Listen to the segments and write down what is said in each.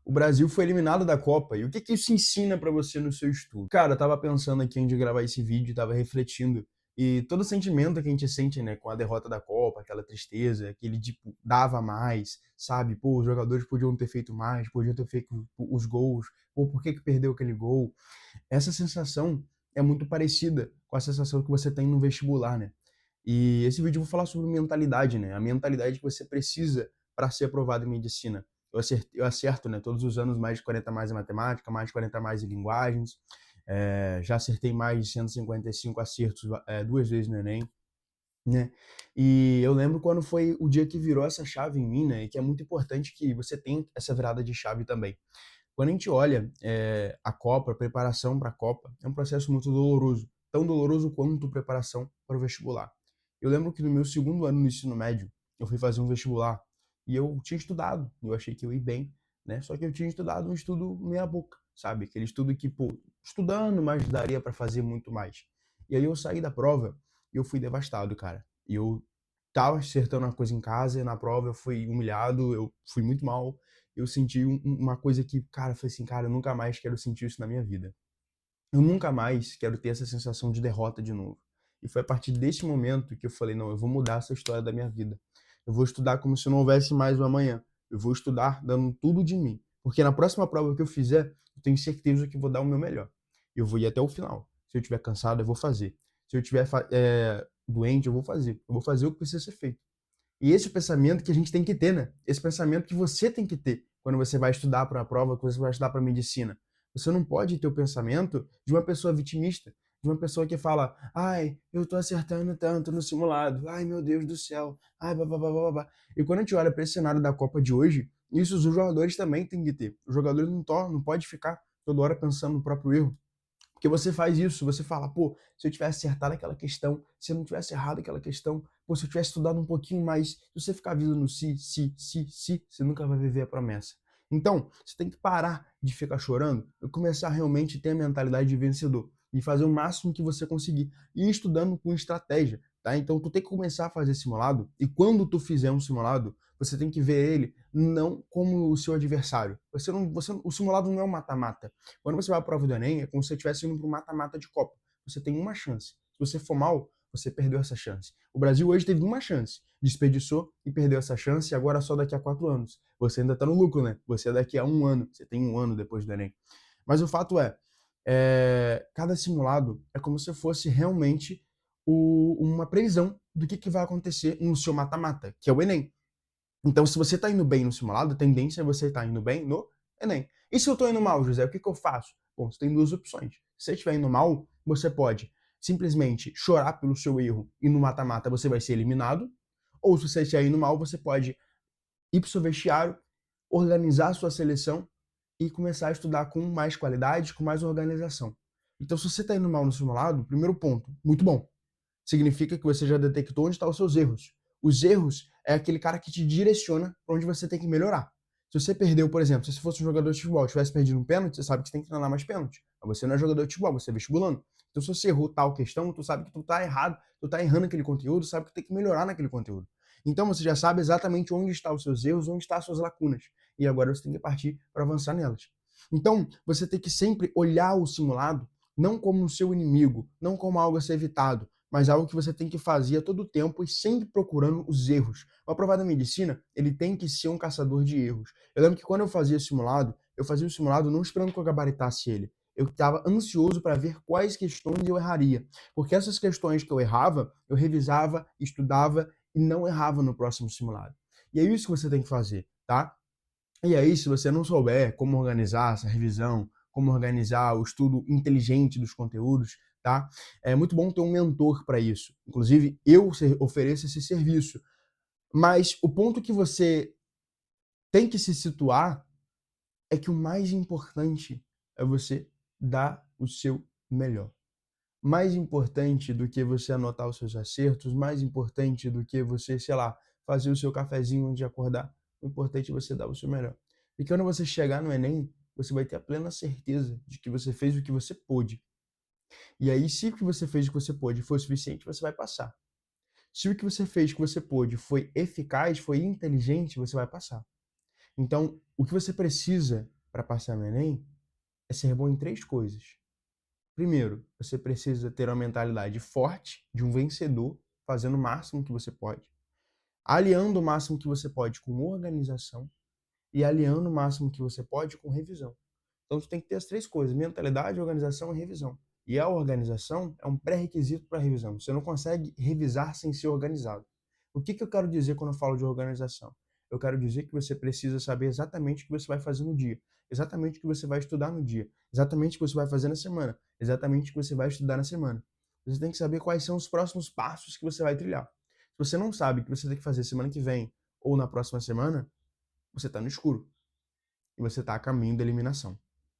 O Brasil foi eliminado da Copa. E o que que isso ensina pra você no seu estudo? Cara, eu tava pensando aqui antes de gravar esse vídeo, tava refletindo. E todo o sentimento que a gente sente, né, com a derrota da Copa, aquela tristeza, aquele tipo, dava mais, sabe? Pô, os jogadores podiam ter feito mais, podiam ter feito os gols. Pô, por que que perdeu aquele gol? Essa sensação é muito parecida com a sensação que você tem no vestibular, né? E esse vídeo eu vou falar sobre mentalidade, né? A mentalidade que você precisa para ser aprovado em medicina. Eu acerto, né, todos os anos mais de 40 mais em matemática, mais de 40 mais em linguagens. Já acertei mais de 155 acertos duas vezes no Enem, né? E eu lembro quando foi o dia que virou essa chave em mim, né? E que é muito importante que você tenha essa virada de chave também. Quando a gente olha a Copa, a preparação para a Copa, é um processo muito doloroso, tão doloroso quanto a preparação para o vestibular. Eu lembro que no meu segundo ano no ensino médio, eu fui fazer um vestibular e eu tinha estudado, eu achei que eu ia bem, né? Só que eu tinha estudado um estudo meia boca, sabe? Aquele estudo que, pô, estudando, mas daria para fazer muito mais. E aí eu saí da prova e eu fui devastado, cara. E eu tava acertando uma coisa em casa e na prova eu fui humilhado, eu fui muito mal, eu senti uma coisa que, cara, eu falei assim, cara, eu nunca mais quero sentir isso na minha vida. Eu nunca mais quero ter essa sensação de derrota de novo. E foi a partir desse momento que eu falei, não, eu vou mudar essa história da minha vida. Eu vou estudar como se não houvesse mais um amanhã. Eu vou estudar dando tudo de mim. Porque na próxima prova que eu fizer, eu tenho certeza que vou dar o meu melhor. Eu vou ir até o final. Se eu estiver cansado, eu vou fazer. Se eu estiver doente, eu vou fazer. Eu vou fazer o que precisa ser feito. E esse é o pensamento que a gente tem que ter, né? Esse pensamento que você tem que ter quando você vai estudar para a prova, quando você vai estudar para medicina. Você não pode ter o pensamento de uma pessoa vitimista, de uma pessoa que fala: ai, eu tô acertando tanto no simulado, ai meu Deus do céu, ai babá. E quando a gente olha para esse cenário da Copa de hoje, isso os jogadores também têm que ter. Os jogadores não pode ficar toda hora pensando no próprio erro. Porque você faz isso, você fala, pô, se eu tivesse acertado aquela questão, se eu não tivesse errado aquela questão, pô, se eu tivesse estudado um pouquinho mais, se você ficar vindo no se, você nunca vai viver a promessa. Então, você tem que parar de ficar chorando e começar realmente a ter a mentalidade de vencedor e fazer o máximo que você conseguir e ir estudando com estratégia, tá? Então, tu tem que começar a fazer simulado e quando tu fizer um simulado, você tem que ver ele não como o seu adversário. O simulado não é um mata-mata. Quando você vai à prova do Enem, é como se você estivesse indo para um mata-mata de Copa. Você tem uma chance. Se você for mal, você perdeu essa chance. O Brasil hoje teve uma chance, desperdiçou e perdeu essa chance, e agora só daqui a 4 anos. Você ainda está no lucro, né? Você é daqui a um ano, você tem um ano depois do Enem. Mas o fato cada simulado é como se fosse realmente uma previsão do que vai acontecer no seu mata-mata, que é o Enem. Então, se você está indo bem no simulado, a tendência é você estar indo bem no Enem. E se eu estou indo mal, José, o que, que eu faço? Bom, você tem duas opções. Se você estiver indo mal, você pode simplesmente chorar pelo seu erro e no mata-mata você vai ser eliminado. Ou se você estiver indo mal, você pode ir para o seu vestiário, organizar a sua seleção e começar a estudar com mais qualidade, com mais organização. Então, se você está indo mal no simulado, primeiro ponto, muito bom, significa que você já detectou onde estão os seus erros. Os erros é aquele cara que te direciona para onde você tem que melhorar. Se você perdeu, por exemplo, se você fosse um jogador de futebol e tivesse perdido um pênalti, você sabe que você tem que treinar mais pênalti. Mas você não é jogador de futebol, você é vestibulando. Então, se você errou tal questão, tu sabe que tu tá errado, tu tá errando aquele conteúdo, sabe que tem que melhorar naquele conteúdo. Então, você já sabe exatamente onde estão os seus erros, onde estão as suas lacunas. E agora você tem que partir para avançar nelas. Então, você tem que sempre olhar o simulado não como o seu inimigo, não como algo a ser evitado, mas algo que você tem que fazer a todo tempo e sempre procurando os erros. O aprovado da medicina, ele tem que ser um caçador de erros. Eu lembro que quando eu fazia o simulado não esperando que eu gabaritasse ele. Eu estava ansioso para ver quais questões eu erraria. Porque essas questões que eu errava, eu revisava, estudava e não errava no próximo simulado. E é isso que você tem que fazer, tá? E aí, se você não souber como organizar essa revisão, como organizar o estudo inteligente dos conteúdos, tá? É muito bom ter um mentor para isso. Inclusive, eu ofereço esse serviço. Mas o ponto que você tem que se situar é que o mais importante é você dar o seu melhor. Mais importante do que você anotar os seus acertos, mais importante do que você, sei lá, fazer o seu cafezinho antes de acordar, o importante é você dar o seu melhor. E quando você chegar no Enem, você vai ter a plena certeza de que você fez o que você pôde. E aí, se o que você fez o que você pôde foi o suficiente, você vai passar. Se o que você fez o que você pôde foi eficaz, foi inteligente, você vai passar. Então, o que você precisa para passar no Enem é ser bom em 3 coisas. Primeiro, você precisa ter uma mentalidade forte de um vencedor, fazendo o máximo que você pode, aliando o máximo que você pode com organização e aliando o máximo que você pode com revisão. Então, você tem que ter as 3 coisas: mentalidade, organização e revisão. E a organização é um pré-requisito para a revisão. Você não consegue revisar sem ser organizado. O que eu quero dizer quando eu falo de organização? Eu quero dizer que você precisa saber exatamente o que você vai fazer no dia, exatamente o que você vai estudar no dia, exatamente o que você vai fazer na semana, exatamente o que você vai estudar na semana. Você tem que saber quais são os próximos passos que você vai trilhar. Se você não sabe o que você tem que fazer semana que vem ou na próxima semana, você está no escuro e você está a caminho da eliminação.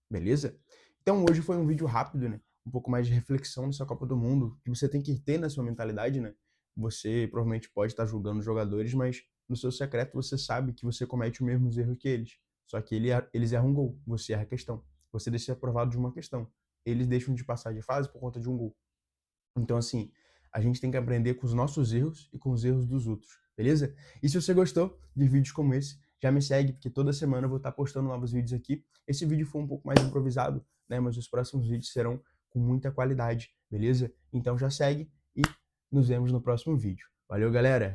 Beleza? Então hoje foi um vídeo rápido, né? Um pouco mais de reflexão nessa Copa do Mundo, que você tem que ter na sua mentalidade, né? Você provavelmente pode estar julgando os jogadores, mas no seu secreto você sabe que você comete os mesmos erros que eles. Só que eles erram um gol, você erra a questão. Você deixa aprovado de uma questão. Eles deixam de passar de fase por conta de um gol. Então, assim, a gente tem que aprender com os nossos erros e com os erros dos outros, beleza? E se você gostou de vídeos como esse, já me segue, porque toda semana eu vou estar postando novos vídeos aqui. Esse vídeo foi um pouco mais improvisado, né? Mas os próximos vídeos serão com muita qualidade, beleza? Então já segue e nos vemos no próximo vídeo. Valeu, galera!